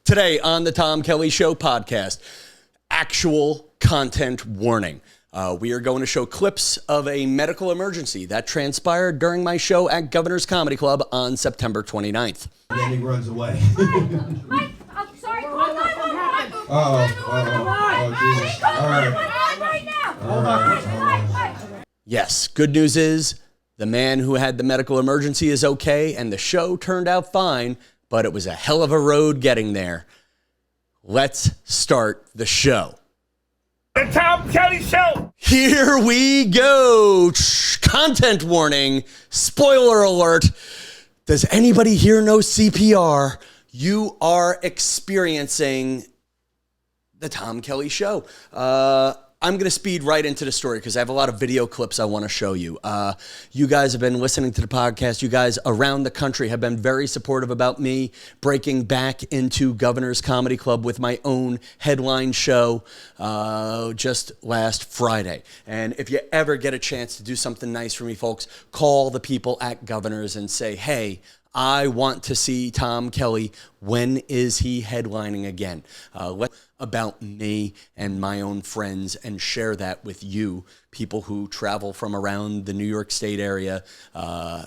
Today on the Tom Kelly Show podcast, actual content warning. We are going to show clips of a medical emergency that transpired during my show at Governor's Comedy Club on September 29th. And then he runs away. Mike, I'm sorry. Jesus. All right. Hold on. Yes, good news is the man who had the medical emergency is okay and the show turned out fine, but it was a hell of a road getting there. Let's start the show. The Tom Kelly Show. Here we go. Content warning. Spoiler alert. Does anybody here know CPR? You are experiencing the Tom Kelly Show. I'm going to speed right into the story because I have a lot of video clips I want to show you. You guys have been listening to the podcast. You guys around the country have been very supportive about me breaking back into Governor's Comedy Club with my own headline show just last Friday. And if you ever get a chance to do something nice for me, folks, call the people at Governor's and say, hey, I want to see Tom Kelly. When is he headlining again? About me and my own friends and share that with you, people who travel from around the New York State area,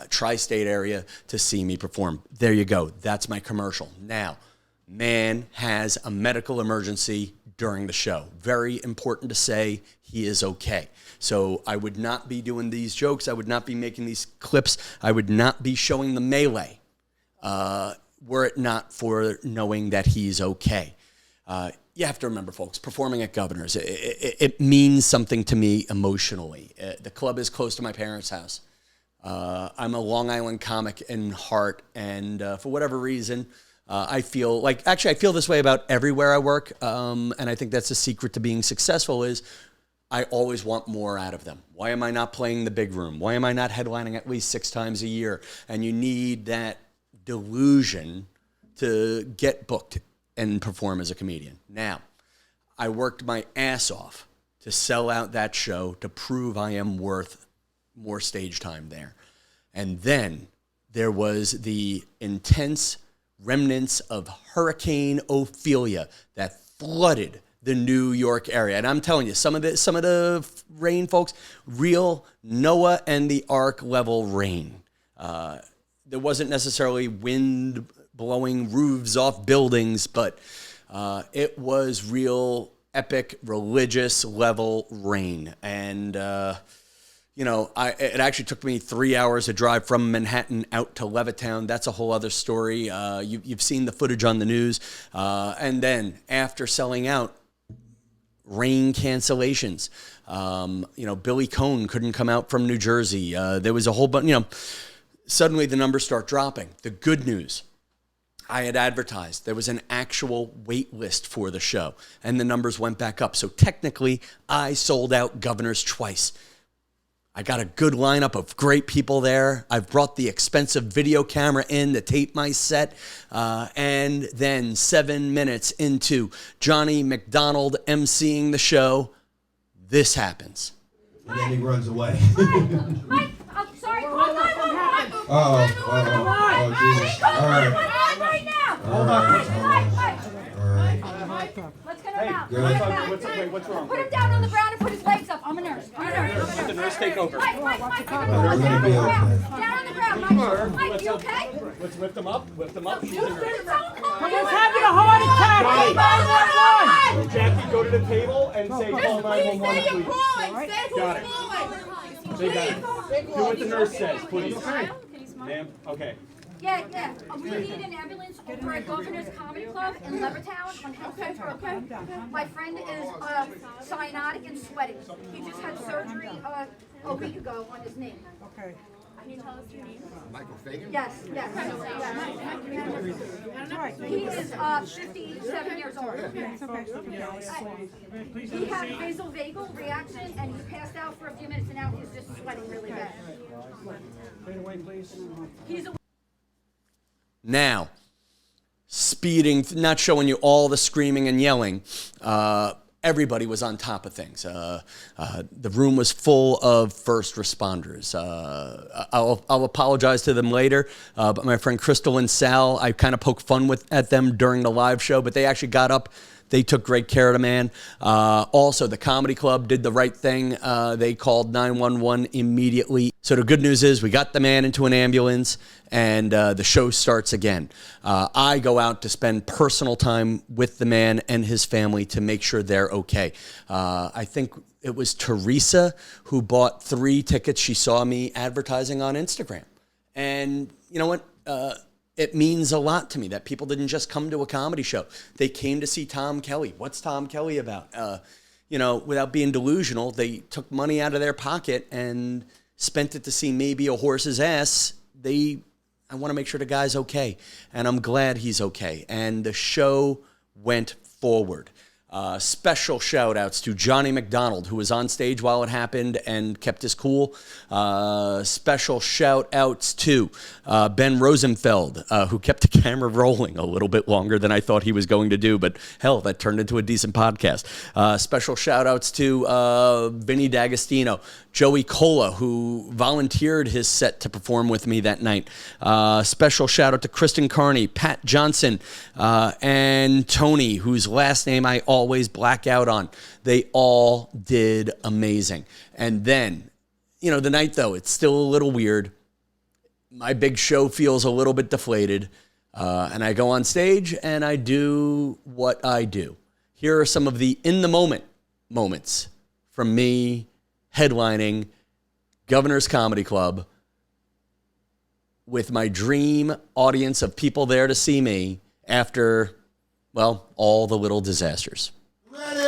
tri-state area to see me perform. There you go. That's my commercial. Now, man has a medical emergency during the show. Very important to say he is okay. So I would not be doing these jokes. I would not be making these clips. I would not be showing the melee were it not for knowing that he's okay. You have to remember, folks, performing at Governor's, it means something to me emotionally. The club is close to my parents' house. I'm a Long Island comic in heart, and for whatever reason, I feel like, actually, I feel this way about everywhere I work, and I think that's the secret to being successful is I always want more out of them. Why am I not playing the big room? Why am I not headlining at least 6 times a year? And you need that delusion to get booked and perform as a comedian. Now, I worked my ass off to sell out that show to prove I am worth more stage time there. And then there was the intense remnants of Hurricane Ophelia that flooded the New York area. And I'm telling you, some of the rain, folks, real Noah and the Ark level rain. There wasn't necessarily wind blowing roofs off buildings, but it was real epic religious level rain. And, it actually took me 3 hours to drive from Manhattan out to Levittown. That's a whole other story. You've seen the footage on the news. And then after selling out, rain cancellations. Billy Cohn couldn't come out from New Jersey. There was a whole bunch, suddenly the numbers start dropping. The good news, I had advertised there was an actual wait list for the show, and the numbers went back up. So technically, I sold out Governor's twice. I got a good lineup of great people there. I've brought the expensive video camera in to tape my set. And then 7 minutes into Johnny McDonald emceeing the show, this happens. And then he runs away. Mike, I'm sorry. Jesus. All right. Hold on. Let's get him out. What's wrong? Put him down on the ground and put his legs up. I'm a nurse. Let the nurse take over. Mike, down on the ground. Mike, you okay? Let's lift him up. She's a nurse. Someone's having a heart attack. Jackie, go to the table and say call 911, please. Got it. They got it. Do what the nurse says, please. Ma'am, okay. Yeah. We need an ambulance over at Governor's Comedy Club in Levittown on Health Center, okay? My friend is cyanotic and sweating. He just had surgery a week ago on his knee. Okay. Can you tell us your name? Michael Fagan? Yes. He is 57 years old. He had vasovagal reaction and he passed out for a few minutes and now he's just sweating really bad. Fade away, please. He's a Now, speeding, not showing you all the screaming and yelling. everybody was on top of things. The room was full of first responders. I'll apologize to them later, but my friend Crystal and Sal, I kind of poked fun at them during the live show, but they actually got up. They took great care of the man. Also, the comedy club did the right thing. They called 911 immediately. So the good news is we got the man into an ambulance, and the show starts again. I go out to spend personal time with the man and his family to make sure they're okay. I think it was Teresa who bought 3 tickets. She saw me advertising on Instagram. And you know what? It means a lot to me that people didn't just come to a comedy show. They came to see Tom Kelly. What's Tom Kelly about? Without being delusional, they took money out of their pocket and spent it to see maybe a horse's ass. I want to make sure the guy's okay, and I'm glad he's okay. And the show went forward. Special shout outs to Johnny McDonald, who was on stage while it happened and kept his cool. Special shout outs to Ben Rosenfeld, who kept the camera rolling a little bit longer than I thought he was going to do, but hell, that turned into a decent podcast. Special shout outs to Vinny D'Agostino, Joey Cola, who volunteered his set to perform with me that night. Special shout out to Kristen Carney, Pat Johnson, and Tony, whose last name I always black out on. They all did amazing. And then, the night though, it's still a little weird. My big show feels a little bit deflated. And I go on stage and I do what I do. Here are some of the in the moment moments from me headlining Governor's Comedy Club with my dream audience of people there to see me after, well, all the little disasters. Ready!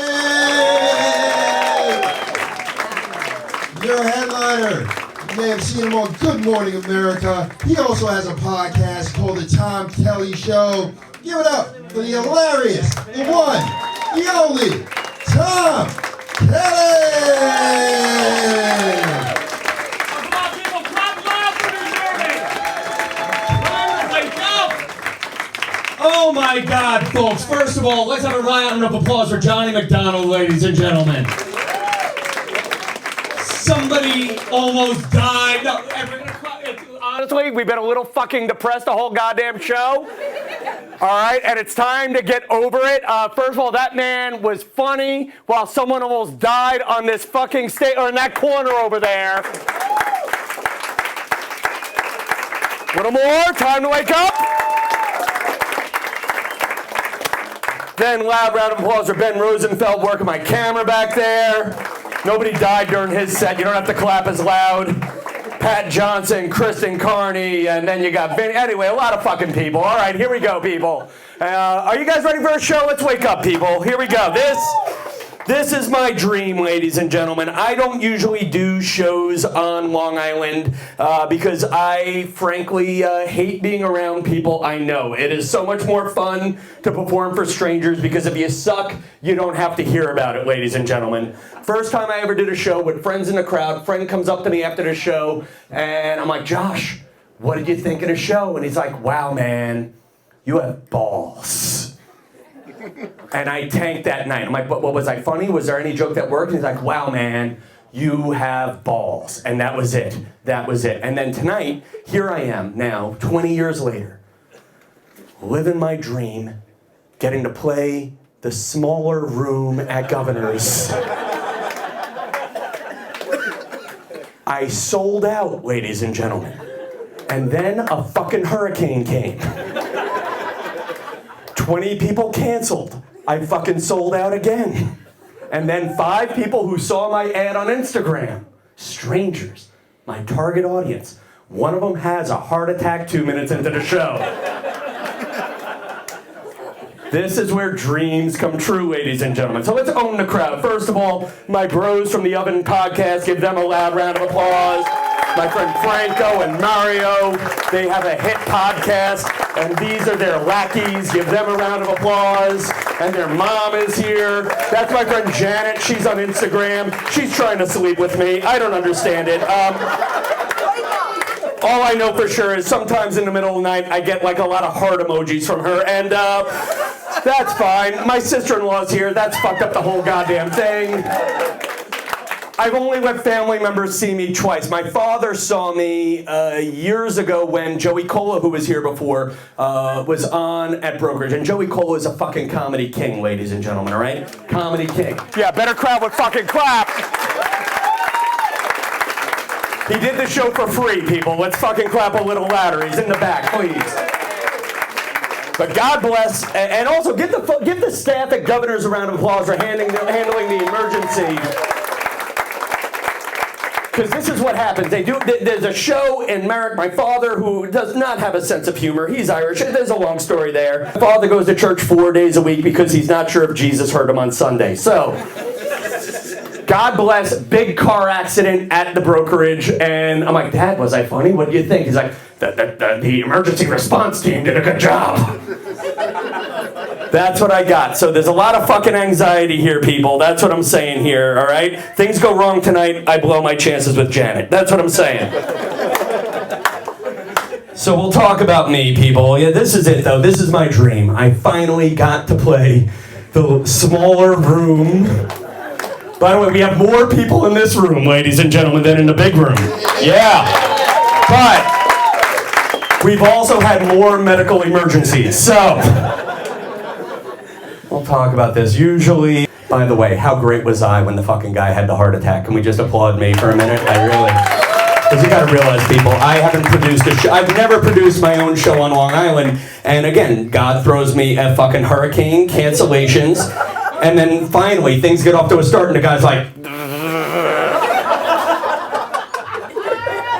Your headliner. You may have seen him on Good Morning America. He also has a podcast called The Tom Kelly Show. Give it up for the hilarious, the one, the only, Tom Kelly! Come on, people, clap loud for this journey! Wake up! Oh my God, folks. First of all, let's have a round of applause for Johnny McDonald, ladies and gentlemen. Somebody almost died. No, honestly, we've been a little fucking depressed the whole goddamn show. All right, and it's time to get over it. First of all, that man was funny while someone almost died on this fucking stage, or in that corner over there. A little more, time to wake up. Then loud round of applause for Ben Rosenfeld working my camera back there. Nobody died during his set. You don't have to clap as loud. Pat Johnson, Kristen Carney, and then you got Vinny. Anyway, a lot of fucking people. All right, here we go, people. Are you guys ready for a show? Let's wake up, people. Here we go. This is my dream, ladies and gentlemen. I don't usually do shows on Long Island because I, frankly, hate being around people I know. It is so much more fun to perform for strangers because if you suck, you don't have to hear about it, ladies and gentlemen. First time I ever did a show with friends in the crowd, friend comes up to me after the show, and I'm like, Josh, what did you think of the show? And he's like, wow, man, you have balls. And I tanked that night. I'm like, what was I funny? Was there any joke that worked? And he's like, wow, man, you have balls. And that was it. That was it. And then tonight, here I am now, 20 years later, living my dream, getting to play the smaller room at Governor's. I sold out, ladies and gentlemen. And then a fucking hurricane came. 20 people canceled. I fucking sold out again. And then 5 people who saw my ad on Instagram, strangers, my target audience. One of them has a heart attack 2 minutes into the show. This is where dreams come true, ladies and gentlemen. So let's own the crowd. First of all, my bros from the Oven Podcast, give them a loud round of applause. My friend Franco and Mario, they have a hit podcast, and these are their lackeys. Give them a round of applause. And their mom is here. That's my friend Janet. She's on Instagram. She's trying to sleep with me. I don't understand it. All I know for sure is sometimes in the middle of the night, I get like a lot of heart emojis from her. And That's fine. My sister-in-law's here. That's fucked up the whole goddamn thing. I've only let family members see me twice. My father saw me years ago when Joey Cola, who was here before, was on at Brokerage. And Joey Cola is a fucking comedy king, ladies and gentlemen, all right? Comedy king. Yeah, better crowd would fucking clap. He did the show for free, people. Let's fucking clap a little louder. He's in the back, please. But God bless, and also give the staff at Governor's a round of applause for handling the emergency. Because this is what happens. There's a show in Merrick, my father, who does not have a sense of humor. He's Irish. There's a long story there. My father goes to church 4 days a week because he's not sure if Jesus heard him on Sunday. So, God bless, big car accident at the Brokerage. And I'm like, Dad, was I funny? What do you think? He's like, the emergency response team did a good job. That's what I got. So there's a lot of fucking anxiety here, people. That's what I'm saying here, all right? Things go wrong tonight, I blow my chances with Janet. That's what I'm saying. So we'll talk about me, people. Yeah, this is it, though. This is my dream. I finally got to play the smaller room. By the way, we have more people in this room, ladies and gentlemen, than in the big room. Yeah. But we've also had more medical emergencies, so we'll talk about this. Usually, by the way, how great was I when the fucking guy had the heart attack? Can we just applaud me for a minute? Because you gotta realize, people, I haven't produced a show. I've never produced my own show on Long Island. And again, God throws me a fucking hurricane, cancellations, and then finally things get off to a start and the guy's like,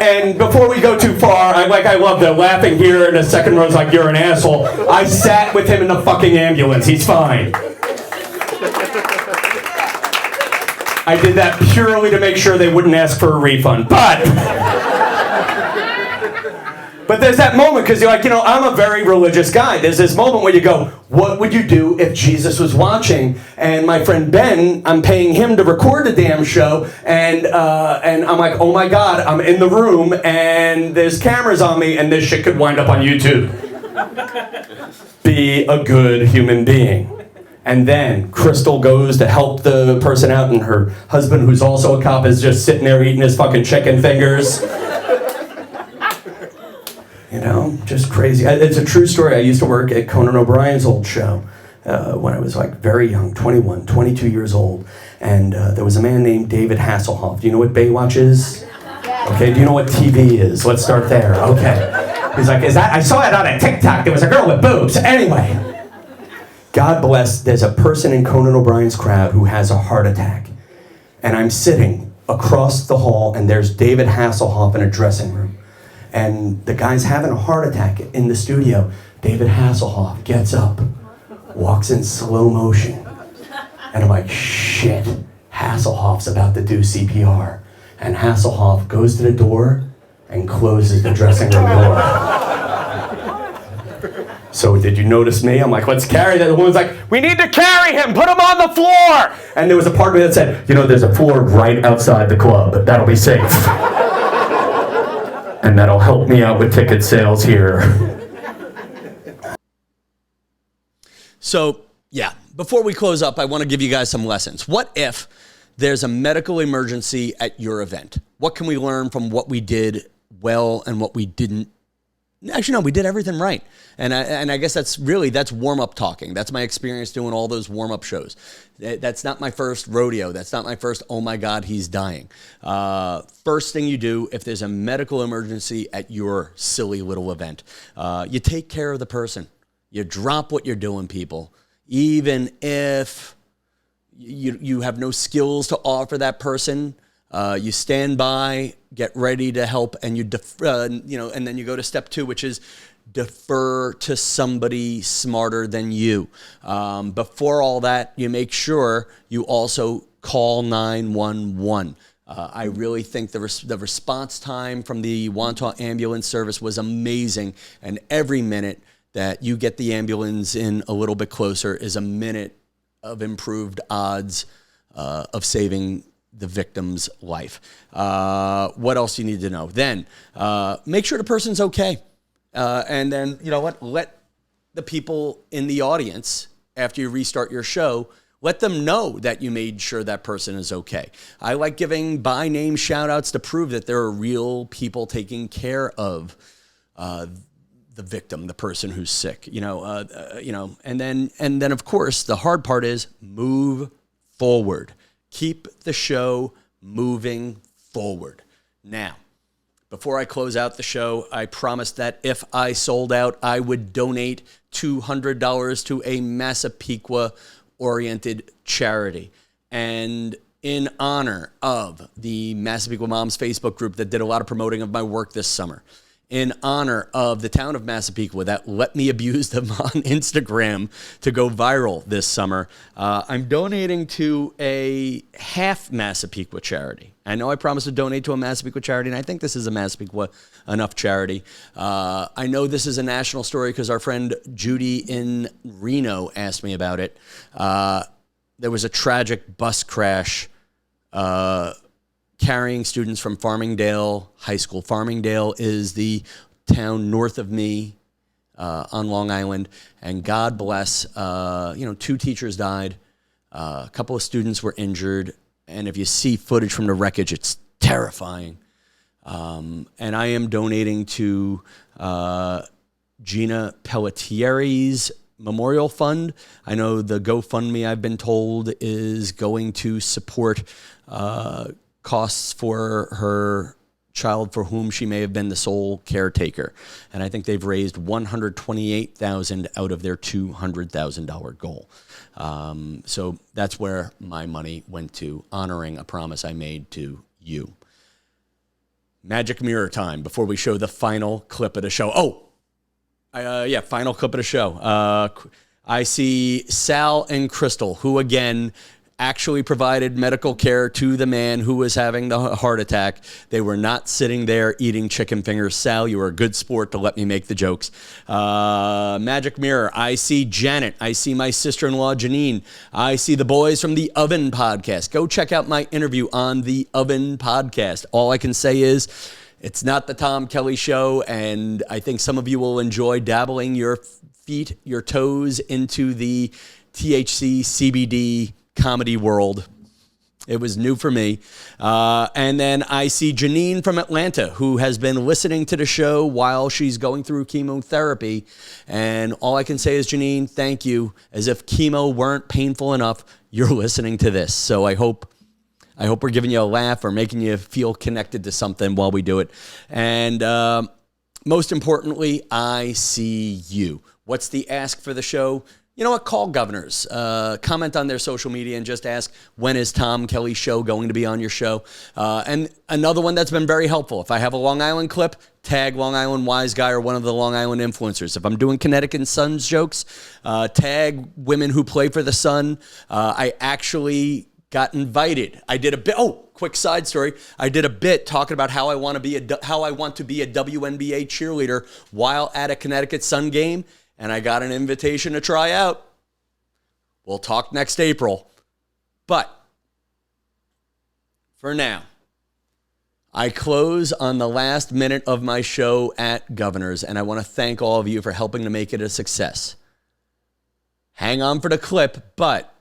and before we go too far, I love the laughing here in the second row's like, you're an asshole. I sat with him in the fucking ambulance. He's fine. I did that purely to make sure they wouldn't ask for a refund. But there's that moment, because you're like, I'm a very religious guy. There's this moment where you go, what would you do if Jesus was watching? And my friend Ben, I'm paying him to record the damn show, and I'm like, oh my God, I'm in the room, and there's cameras on me, and this shit could wind up on YouTube. Be a good human being. And then Crystal goes to help the person out, and her husband, who's also a cop, is just sitting there eating his fucking chicken fingers. Just crazy. It's a true story. I used to work at Conan O'Brien's old show when I was very young, 21, 22 years old. And there was a man named David Hasselhoff. Do you know what Baywatch is? Okay, do you know what TV is? Let's start there. Okay. He's like, I saw it on a TikTok. There was a girl with boobs. Anyway. God bless, there's a person in Conan O'Brien's crowd who has a heart attack. And I'm sitting across the hall, and there's David Hasselhoff in a dressing room. And the guy's having a heart attack in the studio. David Hasselhoff gets up, walks in slow motion. And I'm like, shit, Hasselhoff's about to do CPR. And Hasselhoff goes to the door and closes the dressing room door. So did you notice me? I'm like, let's carry that. The woman's like, we need to carry him, put him on the floor. And there was a part of me that said, there's a floor right outside the club. That'll be safe. And that'll help me out with ticket sales here. So, yeah, before we close up, I want to give you guys some lessons. What if there's a medical emergency at your event? What can we learn from what we did well and what we didn't? Actually, no, we did everything right. And I guess that's warm-up talking. That's my experience doing all those warm-up shows. That's not my first rodeo. That's not my first, oh my God, he's dying. First thing you do if there's a medical emergency at your silly little event, you take care of the person. You drop what you're doing, people. Even if you have no skills to offer that person, you stand by, get ready to help, and and then you go to step 2, which is defer to somebody smarter than you. Before all that, you make sure you also call 911. I really think the response time from the Wantagh ambulance service was amazing, and every minute that you get the ambulance in a little bit closer is a minute of improved odds of saving the victim's life. What else do you need to know? Then make sure the person's okay. And then, let the people in the audience after you restart your show, let them know that you made sure that person is okay. I like giving by name shout outs to prove that there are real people taking care of the victim, the person who's sick, and then of course the hard part is move forward. Keep the show moving forward. Now, before I close out the show, I promised that if I sold out, I would donate $200 to a Massapequa-oriented charity. And in honor of the Massapequa Moms Facebook group that did a lot of promoting of my work this summer, in honor of the town of Massapequa that let me abuse them on Instagram to go viral this summer, I'm donating to a half Massapequa charity. I know I promised to donate to a Massapequa charity, and I think this is a Massapequa enough charity. I know this is a national story because our friend Judy in Reno asked me about it. There was a tragic bus crash carrying students from Farmingdale High School. Farmingdale is the town north of me on Long Island, and God bless, 2 teachers died, a couple of students were injured, and if you see footage from the wreckage, it's terrifying. And I am donating to Gina Pellettiere's Memorial Fund. I know the GoFundMe, I've been told, is going to support costs for her child for whom she may have been the sole caretaker. And I think they've raised $128,000 out of their $200,000 goal. So that's where my money went to, honoring a promise I made to you. Magic mirror time before we show the final clip of the show. Final clip of the show. I see Sal and Crystal, who again actually provided medical care to the man who was having the heart attack. They were not sitting there eating chicken fingers. Sal, you were a good sport to let me make the jokes. Magic mirror. I see Janet. I see my sister-in-law, Janine. I see the boys from the Oven Podcast. Go check out my interview on the Oven Podcast. All I can say is it's not the Tom Kelly Show, and I think some of you will enjoy dabbling your feet, your toes into the THC, CBD comedy world. It was new for me. And then I see Janine from Atlanta, who has been listening to the show while she's going through chemotherapy. And all I can say is, Janine, thank you. As if chemo weren't painful enough, you're listening to this. So I hope we're giving you a laugh or making you feel connected to something while we do it. And most importantly, I see you. What's the ask for the show? You know what? Call governors. Comment on their social media and just ask, when is Tom Kelly Show going to be on your show? And another one that's been very helpful, if I have a Long Island clip, tag Long Island Wise Guy or one of the Long Island influencers. If I'm doing Connecticut Suns jokes, tag women who play for the Sun. I actually got invited. I did a bit. Oh, quick side story. I did a bit talking about how I want to be a WNBA cheerleader while at a Connecticut Sun game. And I got an invitation to try out. We'll talk next April. But for now, I close on the last minute of my show at Governors, and I want to thank all of you for helping to make it a success. Hang on for the clip, but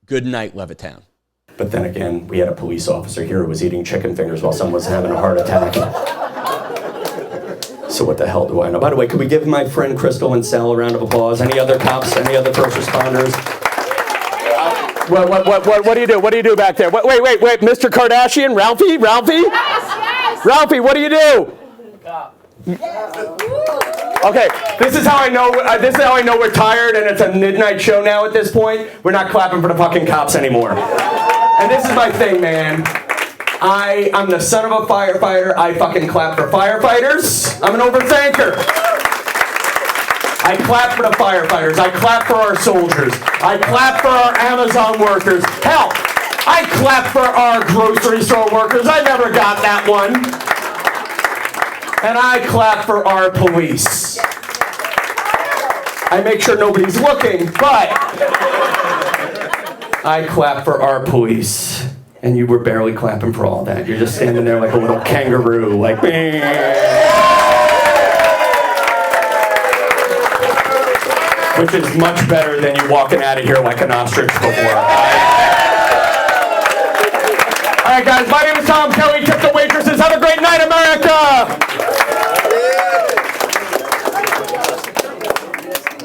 good night, Levittown. But then again, we had a police officer here who was eating chicken fingers while someone was having a heart attack. So what the hell do I know? By the way, could we give my friend Crystal and Sal a round of applause? Any other cops? Any other first responders? What do you do? What do you do back there? Wait, Mr. Kardashian? Ralphie? Yes. Ralphie, what do you do? Okay, this is how I know we're tired and it's a midnight show now at this point. We're not clapping for the fucking cops anymore. And this is my thing, man. I'm the son of a firefighter. I fucking clap for firefighters. I'm an overthinker. I clap for the firefighters. I clap for our soldiers. I clap for our Amazon workers. Hell, I clap for our grocery store workers. I never got that one. And I clap for our police. I make sure nobody's looking, but I clap for our police. And you were barely clapping for all that. You're just standing there like a little kangaroo, like, which is much better than you walking out of here like an ostrich before. All right, guys, my name is Tom Kelly. Tip the waitresses. Have a great night, America.